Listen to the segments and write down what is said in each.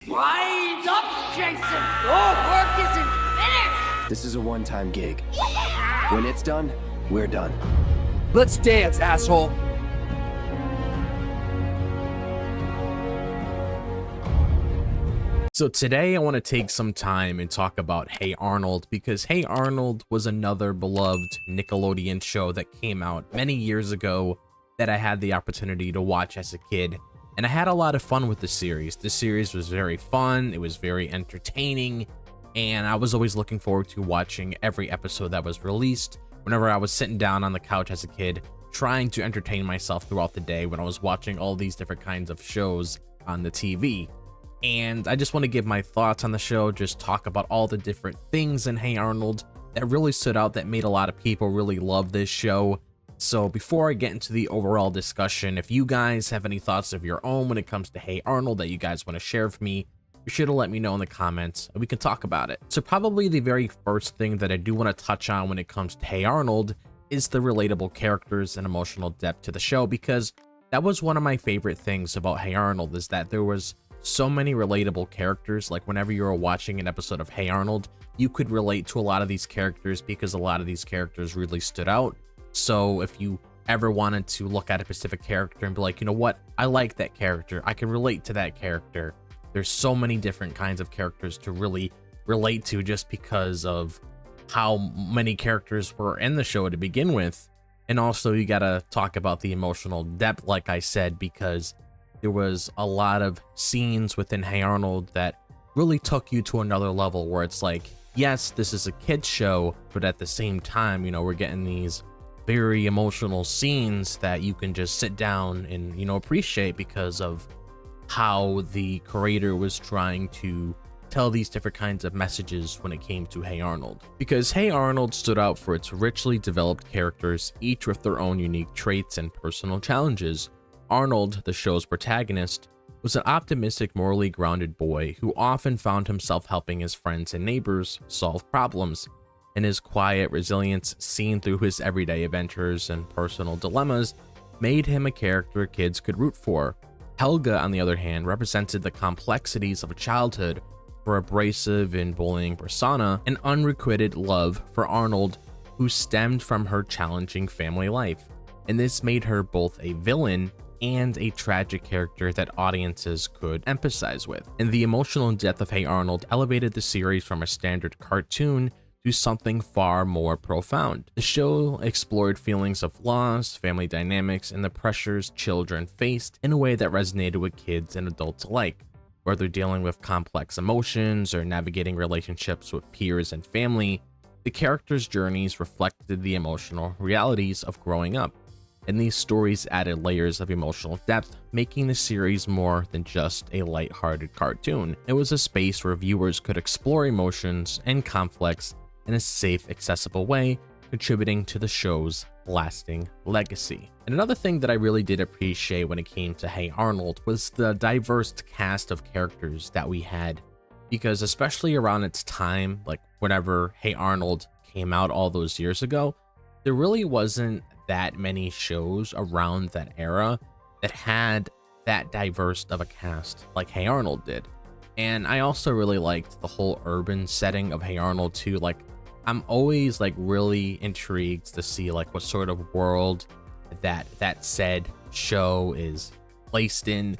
Wind up, Jason! Your work isn't finished! This is a one-time gig. When it's done, we're done. Let's dance, asshole! So today I want to take some time and talk about Hey Arnold, because Hey Arnold was another beloved Nickelodeon show that came out many years ago that I had the opportunity to watch as a kid. And I had a lot of fun with the series. The series was very fun, it was very entertaining, and I was always looking forward to watching every episode that was released whenever I was sitting down on the couch as a kid, trying to entertain myself throughout the day when I was watching all these different kinds of shows on the TV. And I just want to give my thoughts on the show, just talk about all the different things in Hey Arnold that really stood out, that made a lot of people really love this show. So before I get into the overall discussion, if you guys have any thoughts of your own when it comes to Hey Arnold that you guys want to share with me, be sure to let me know in the comments and we can talk about it. So probably the very first thing that I do want to touch on when it comes to Hey Arnold is the relatable characters and emotional depth to the show, because that was one of my favorite things about Hey Arnold, is that there was so many relatable characters. Like whenever you were watching an episode of Hey Arnold, you could relate to a lot of these characters because a lot of these characters really stood out. So if you ever wanted to look at a specific character and be like, you know what, I like that character, I can relate to that character. There's so many different kinds of characters to really relate to just because of how many characters were in the show to begin with. And also you gotta talk about the emotional depth, like I said, because there was a lot of scenes within Hey Arnold that really took you to another level, where it's like, yes, this is a kid's show, but at the same time, you know, we're getting these very emotional scenes that you can just sit down and, you know, appreciate because of how the creator was trying to tell these different kinds of messages when it came to Hey Arnold. Because Hey Arnold stood out for its richly developed characters, each with their own unique traits and personal challenges. Arnold, the show's protagonist, was an optimistic, morally grounded boy who often found himself helping his friends and neighbors solve problems, and his quiet resilience, seen through his everyday adventures and personal dilemmas, made him a character kids could root for. Helga, on the other hand, represented the complexities of childhood, her abrasive and bullying persona, and unrequited love for Arnold, who stemmed from her challenging family life. And this made her both a villain and a tragic character that audiences could empathize with. And the emotional depth of Hey Arnold elevated the series from a standard cartoon to something far more profound. The show explored feelings of loss, family dynamics, and the pressures children faced in a way that resonated with kids and adults alike. Whether dealing with complex emotions or navigating relationships with peers and family, the characters' journeys reflected the emotional realities of growing up. And these stories added layers of emotional depth, making the series more than just a lighthearted cartoon. It was a space where viewers could explore emotions and conflicts in a safe, accessible way, contributing to the show's lasting legacy. And another thing that I really did appreciate when it came to Hey Arnold was the diverse cast of characters that we had, because especially around its time, like whenever Hey Arnold came out all those years ago, there really wasn't that many shows around that era that had that diverse of a cast like Hey Arnold did. And I also really liked the whole urban setting of Hey Arnold too. Like, I'm always like really intrigued to see like what sort of world that said show is placed in,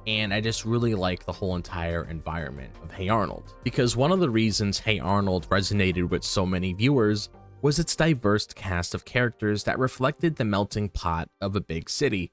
and I just really like the whole entire environment of Hey Arnold, because one of the reasons Hey Arnold resonated with so many viewers was its diverse cast of characters that reflected the melting pot of a big city.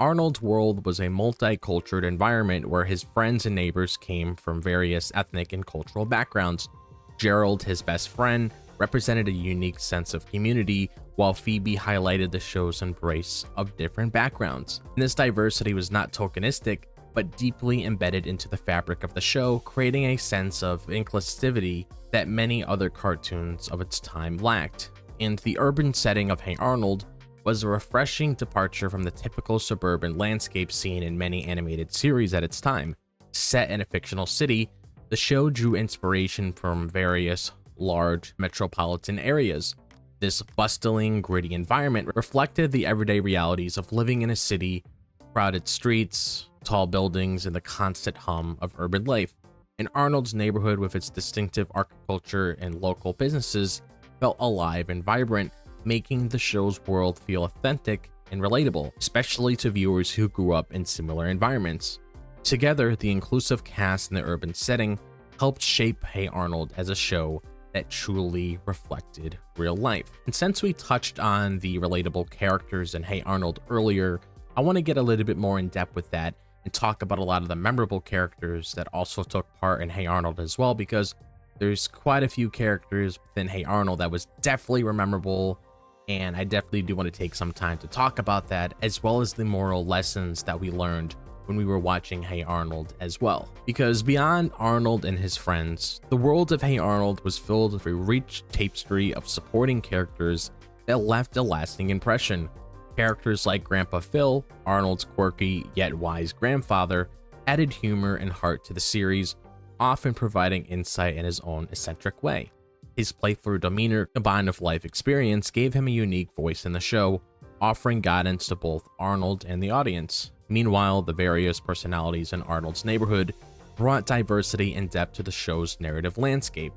Arnold's world was a multicultural environment where his friends and neighbors came from various ethnic and cultural backgrounds. Gerald, his best friend, represented a unique sense of community, while Phoebe highlighted the show's embrace of different backgrounds. And this diversity was not tokenistic, but deeply embedded into the fabric of the show, creating a sense of inclusivity that many other cartoons of its time lacked. And the urban setting of Hey Arnold was a refreshing departure from the typical suburban landscape seen in many animated series at its time. Set in a fictional city, the show drew inspiration from various large metropolitan areas. This bustling, gritty environment reflected the everyday realities of living in a city, crowded streets, tall buildings, and the constant hum of urban life. and Arnold's neighborhood with its distinctive architecture and local businesses felt alive and vibrant, making the show's world feel authentic and relatable, especially to viewers who grew up in similar environments. Together, the inclusive cast and the urban setting helped shape Hey Arnold as a show that truly reflected real life. And since we touched on the relatable characters in Hey Arnold earlier, I want to get a little bit more in depth with that and talk about a lot of the memorable characters that also took part in Hey Arnold as well, because there's quite a few characters within Hey Arnold that was definitely memorable, and I definitely do want to take some time to talk about that, as well as the moral lessons that we learned when we were watching Hey Arnold as well. Because beyond Arnold and his friends, the world of Hey Arnold was filled with a rich tapestry of supporting characters that left a lasting impression. Characters like Grandpa Phil, Arnold's quirky yet wise grandfather, added humor and heart to the series, often providing insight in his own eccentric way. His playful demeanor combined with life experience gave him a unique voice in the show, offering guidance to both Arnold and the audience. Meanwhile, the various personalities in Arnold's neighborhood brought diversity and depth to the show's narrative landscape.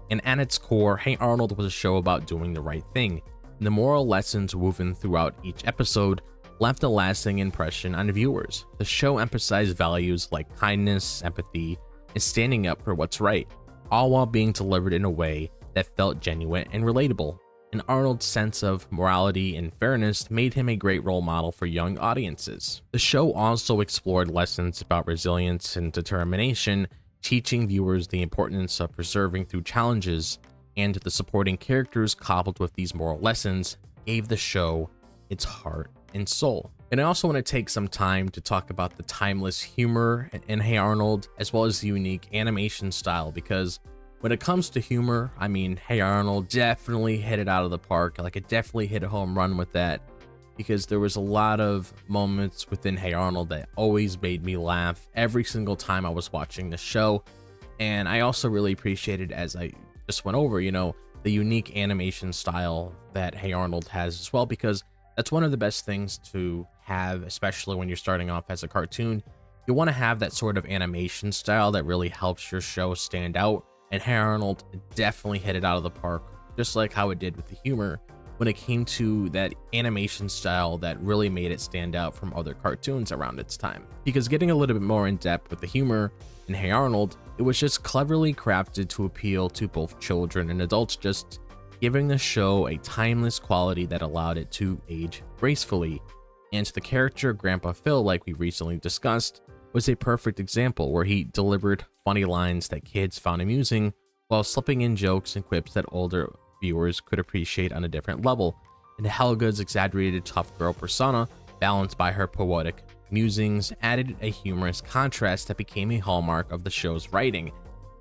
And at its core, Hey Arnold was a show about doing the right thing, and the moral lessons woven throughout each episode left a lasting impression on viewers. The show emphasized values like kindness, empathy, and standing up for what's right, all while being delivered in a way that felt genuine and relatable. And Arnold's sense of morality and fairness made him a great role model for young audiences. The show also explored lessons about resilience and determination, teaching viewers the importance of persevering through challenges, and the supporting characters coupled with these moral lessons gave the show its heart and soul. And I also want to take some time to talk about the timeless humor in Hey Arnold, as well as the unique animation style, because when it comes to humor, I mean, Hey Arnold definitely hit it out of the park. Like, it definitely hit a home run with that, because there was a lot of moments within Hey Arnold that always made me laugh every single time I was watching the show. And I also really appreciated, as I just went over, the unique animation style that Hey Arnold has as well, because that's one of the best things to have, especially when you're starting off as a cartoon. You want to have that sort of animation style that really helps your show stand out. And Hey Arnold definitely hit it out of the park, just like how it did with the humor when it came to that animation style that really made it stand out from other cartoons around its time. Because getting a little bit more in depth with the humor in Hey Arnold, it was just cleverly crafted to appeal to both children and adults, just giving the show a timeless quality that allowed it to age gracefully. And the character Grandpa Phil, like we recently discussed, was a perfect example where he delivered funny lines that kids found amusing while slipping in jokes and quips that older viewers could appreciate on a different level. And Helga's exaggerated tough girl persona, balanced by her poetic musings, added a humorous contrast that became a hallmark of the show's writing.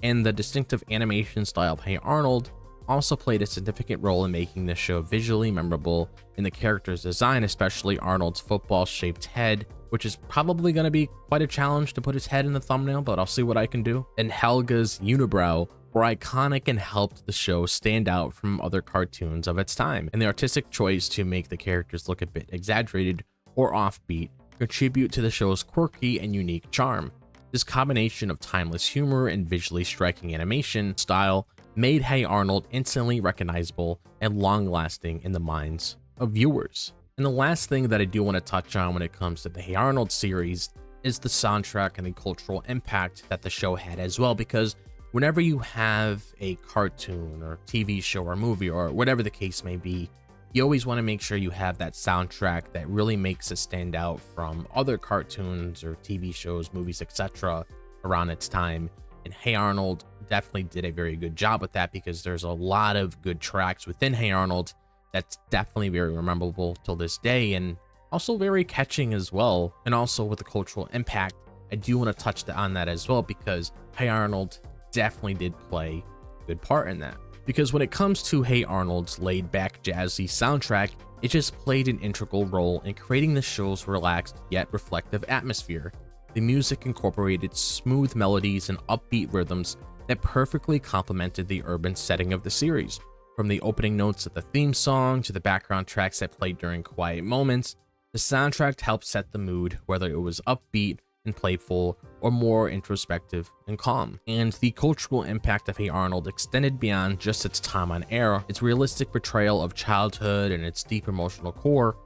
And the distinctive animation style of Hey Arnold also played a significant role in making the show visually memorable in the character's design, especially Arnold's football-shaped head, which is probably going to be quite a challenge to put his head in the thumbnail, but I'll see what I can do. And Helga's unibrow were iconic and helped the show stand out from other cartoons of its time. And the artistic choice to make the characters look a bit exaggerated or offbeat contribute to the show's quirky and unique charm. This combination of timeless humor and visually striking animation style made Hey Arnold instantly recognizable and long-lasting in the minds of viewers. And the last thing that I do want to touch on when it comes to the Hey Arnold series is the soundtrack and the cultural impact that the show had as well, because whenever you have a cartoon or TV show or movie or whatever the case may be, you always want to make sure you have that soundtrack that really makes it stand out from other cartoons or TV shows, movies, etc. around its time. And Hey Arnold definitely did a very good job with that, because there's a lot of good tracks within Hey Arnold that's definitely very memorable till this day, and also very catching as well. And also with the cultural impact, I do want to touch on that as well, because Hey Arnold definitely did play a good part in that. Because when it comes to Hey Arnold's laid-back jazzy soundtrack, it just played an integral role in creating the show's relaxed yet reflective atmosphere. The music incorporated smooth melodies and upbeat rhythms that perfectly complemented the urban setting of the series. From the opening notes of the theme song to the background tracks that played during quiet moments, the soundtrack helped set the mood, whether it was upbeat, and playful, or more introspective and calm. And the cultural impact of Hey Arnold extended beyond just its time on air. Its realistic portrayal of childhood and its deep emotional core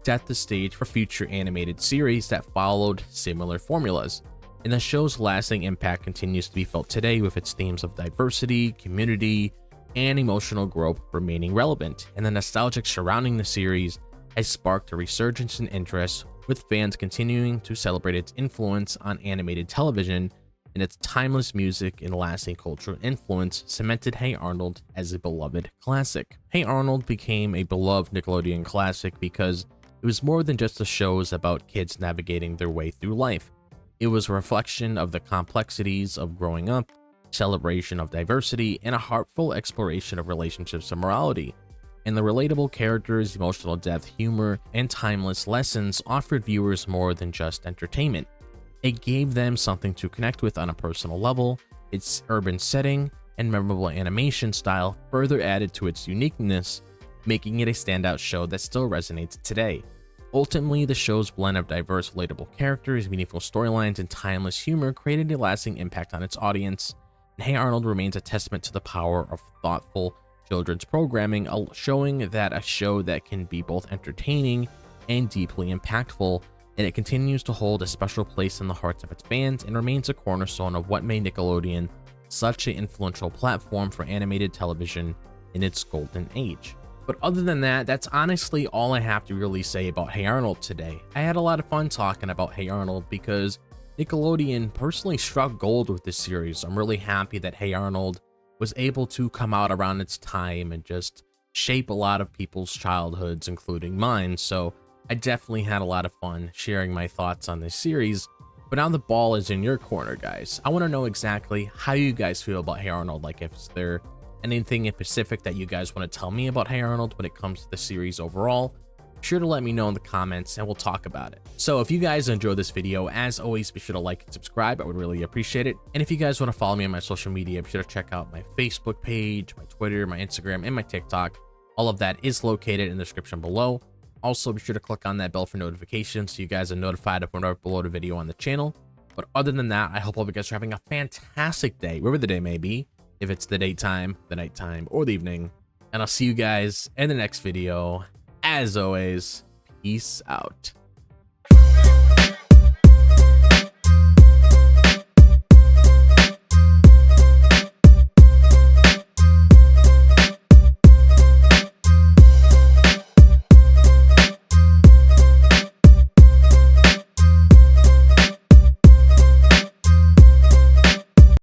set the stage for future animated series that followed similar formulas. And the show's lasting impact continues to be felt today, with its themes of diversity, community, and emotional growth remaining relevant. And the nostalgia surrounding the series has sparked a resurgence in interest, with fans continuing to celebrate its influence on animated television, and its timeless music and lasting cultural influence cemented Hey Arnold as a beloved classic. Hey Arnold became a beloved Nickelodeon classic because it was more than just a show about kids navigating their way through life. It was a reflection of the complexities of growing up, celebration of diversity, and a heartful exploration of relationships and morality. And the relatable characters, emotional depth, humor, and timeless lessons offered viewers more than just entertainment. It gave them something to connect with on a personal level. Its urban setting and memorable animation style further added to its uniqueness, making it a standout show that still resonates today. Ultimately, the show's blend of diverse, relatable characters, meaningful storylines, and timeless humor created a lasting impact on its audience. And Hey Arnold remains a testament to the power of thoughtful children's programming, showing that a show that can be both entertaining and deeply impactful, and it continues to hold a special place in the hearts of its fans and remains a cornerstone of what made Nickelodeon such an influential platform for animated television in its golden age. But other than that, that's honestly all I have to really say about Hey Arnold today. I had a lot of fun talking about Hey Arnold because Nickelodeon personally struck gold with this series. I'm really happy that Hey Arnold was able to come out around its time and just shape a lot of people's childhoods, including mine. So I definitely had a lot of fun sharing my thoughts on this series. But now the ball is in your corner, guys. I want to know exactly how you guys feel about Hey Arnold. Like, if there anything in specific that you guys want to tell me about Hey Arnold when it comes to the series overall, be sure to let me know in the comments and we'll talk about it. So if you guys enjoyed this video, as always, be sure to like and subscribe. I would really appreciate it. And if you guys want to follow me on my social media, be sure to check out my Facebook page, my Twitter, my Instagram, and my TikTok. All of that is located in the description below. Also, be sure to click on that bell for notifications so you guys are notified of whenever I upload a video on the channel. But other than that, I hope all of you guys are having a fantastic day, wherever the day may be, if it's the daytime, the nighttime, or the evening. And I'll see you guys in the next video. As always, peace out.